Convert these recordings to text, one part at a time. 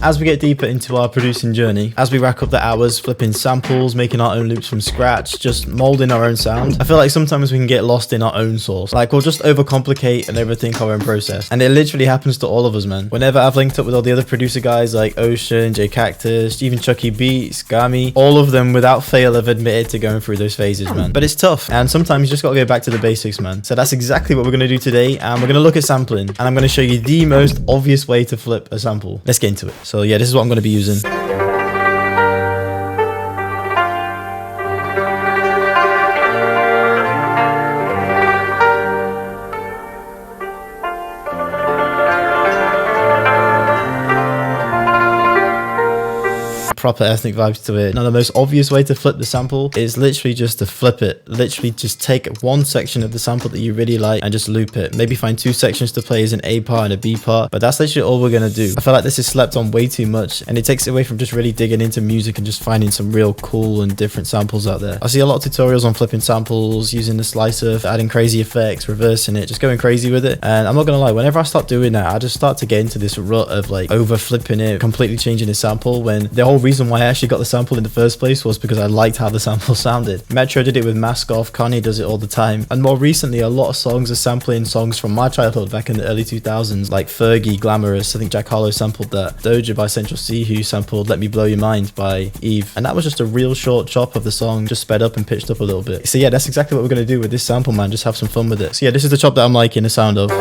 as we get deeper into our producing journey, as we rack up the hours flipping samples, making our own loops from scratch, just molding our own sound, I feel like sometimes we can get lost in our own source. Like we'll just overcomplicate and overthink our own process. And it literally happens to all of us, man. Whenever I've linked up with all the other producer guys like Ocean, J Cactus, even Chucky Beats, Gami, all of them without fail have admitted to going through those phases, man. But it's tough, and sometimes you just gotta go back to the basics, man. So that's exactly what we're gonna do today, and we're gonna look at sampling, and I'm gonna show you the most obvious way to flip a sample. Let's get into it. So yeah, this is what I'm gonna be using. Proper ethnic vibes to it. Now the most obvious way to flip the sample is literally just to flip it. Literally just take one section of the sample that you really like and just loop it. Maybe find two sections to play as an A part and a B part, but that's literally all we're gonna do. I feel like this is slept on way too much, and it takes away from just really digging into music and just finding some real cool and different samples out there. I see a lot of tutorials on flipping samples, using the slicer, adding crazy effects, reversing it, just going crazy with it. And I'm not gonna lie, whenever I start doing that, I just start to get into this rut of like over flipping it, completely changing the sample, when the whole reason why I actually got the sample in the first place was because I liked how the sample sounded. Metro did it with Mask Off, Kanye does it all the time, and more recently a lot of songs are sampling songs from my childhood back in the early 2000s, like Fergie, Glamorous. I think Jack Harlow sampled that. Doja by Central C, who sampled Let Me Blow Your Mind by Eve, and that was just a real short chop of the song, just sped up and pitched up a little bit. So yeah, that's exactly what we're gonna do with this sample, man. Just have some fun with it. So yeah, this is the chop that I'm liking the sound of.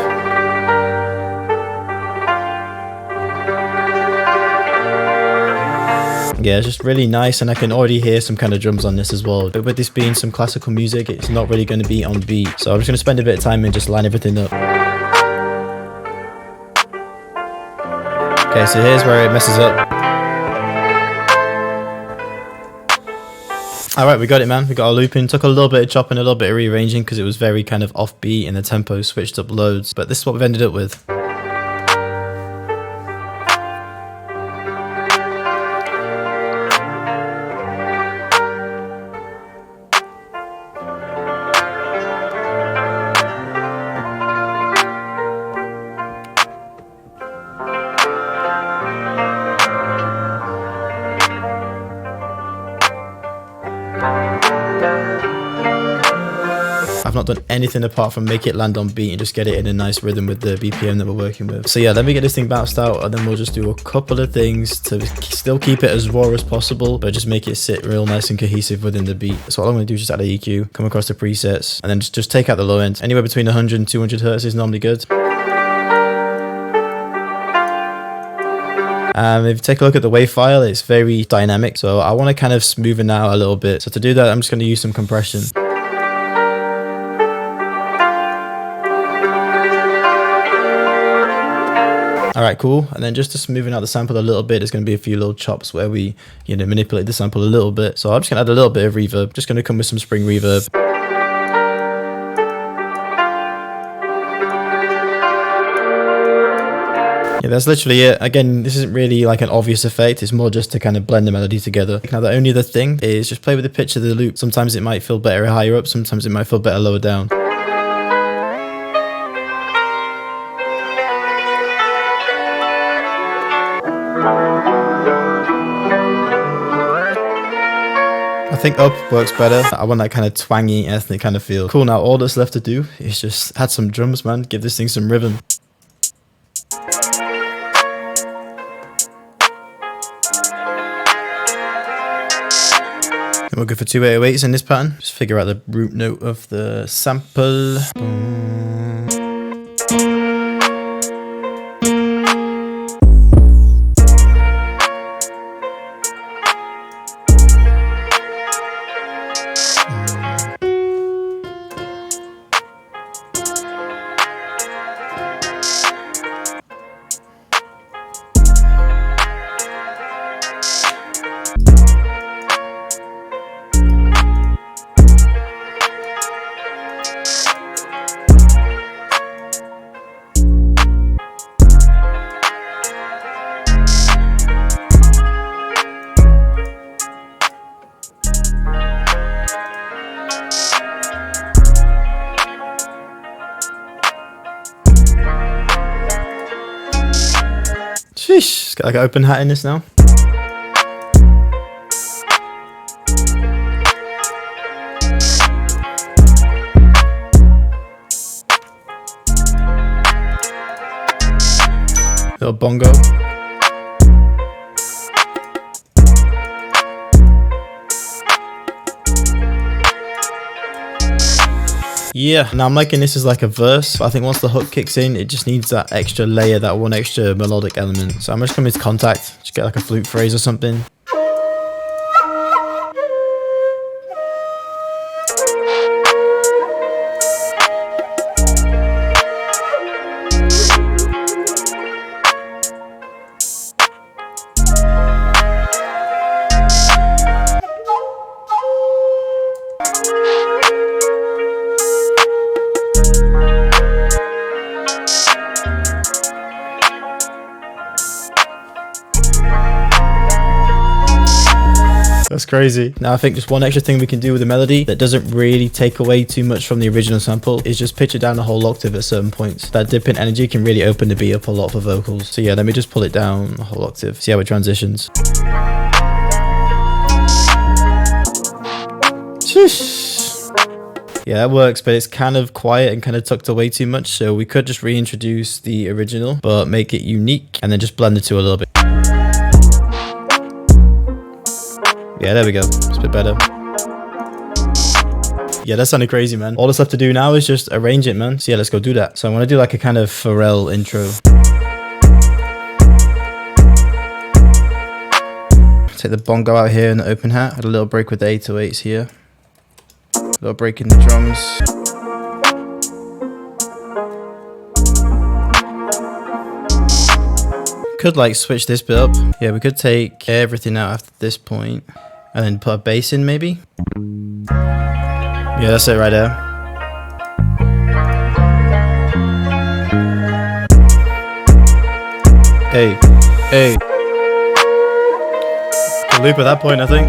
Yeah, it's just really nice, and I can already hear some kind of drums on this as well. But with this being some classical music, it's not really going to be on beat. So I'm just going to spend a bit of time and just line everything up. Okay, so here's where it messes up. Alright, we got it, man. We got our looping. Took a little bit of chopping, a little bit of rearranging because it was very kind of offbeat and the tempo switched up loads. But this is what we've ended up with. I've not done anything apart from make it land on beat and just get it in a nice rhythm with the BPM that we're working with. So yeah, let me get this thing bounced out, and then we'll just do a couple of things to still keep it as raw as possible, but just make it sit real nice and cohesive within the beat. So all I'm going to do is just add a EQ, come across the presets, and then just take out the low end. Anywhere between 100 and 200 hertz is normally good. If you take a look at the wave file, it's very dynamic, so I want to kind of smoothen out a little bit. So to do that, I'm just going to use some compression. Alright, cool. And then just to smoothen out the sample a little bit, there's going to be a few little chops where we, manipulate the sample a little bit. So I'm just going to add a little bit of reverb. Just going to come with some spring reverb. Yeah, that's literally it. Again, this isn't really like an obvious effect. It's more just to kind of blend the melody together. Now, the only other thing is just play with the pitch of the loop. Sometimes it might feel better higher up. Sometimes it might feel better lower down. I think up works better. I want that kind of twangy, ethnic kind of feel. Cool, now all that's left to do is just add some drums, man. Give this thing some rhythm. And we'll go for 2 808s in this pattern. Just figure out the root note of the sample. Sheesh. It's got like an open hat in this now. Little bongo. Yeah, now I'm liking this as like a verse, but I think once the hook kicks in, it just needs that extra layer, that one extra melodic element. So I'm just coming to contact, just get like a flute phrase or something. That's crazy. Now I think just one extra thing we can do with the melody that doesn't really take away too much from the original sample is just pitch it down a whole octave at certain points. That dip in energy can really open the beat up a lot for vocals. So yeah, let me just pull it down a whole octave. See how it transitions. Yeah, that works, but it's kind of quiet and kind of tucked away too much. So we could just reintroduce the original, but make it unique and then just blend the two a little bit. Yeah, there we go. It's a bit better. Yeah, that sounded crazy, man. All that's left to do now is just arrange it, man. So yeah, let's go do that. So I'm gonna do like a kind of Pharrell intro. Take the bongo out here in the open hat. Had a little break with the 808s here. A little break in the drums. Could like switch this bit up. Yeah, we could take everything out after this point and then put a bass in maybe. Yeah, that's it right there. Hey, hey. Good loop at that point, I think.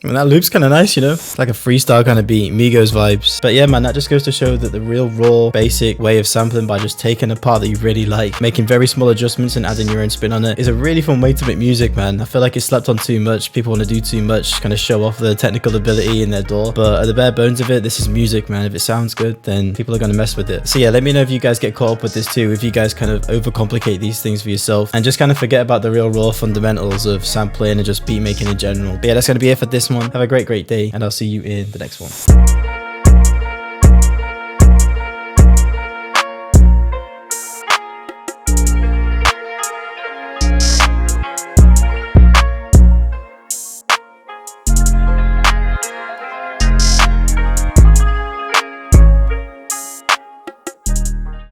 I mean, that loop's kind of nice, you know? It's like a freestyle kind of beat, Migos vibes. But yeah, man, that just goes to show that the real raw, basic way of sampling by just taking a part that you really like, making very small adjustments and adding your own spin on it is a really fun way to make music, man. I feel like it's slept on too much. People want to do too much, kind of show off their technical ability in their door. But at the bare bones of it, this is music, man. If it sounds good, then people are going to mess with it. So yeah, let me know if you guys get caught up with this too, if you guys kind of overcomplicate these things for yourself and just kind of forget about the real raw fundamentals of sampling and just beat making in general. But yeah, that's going to be it for this one. Have a great day, and I'll see you in the next one.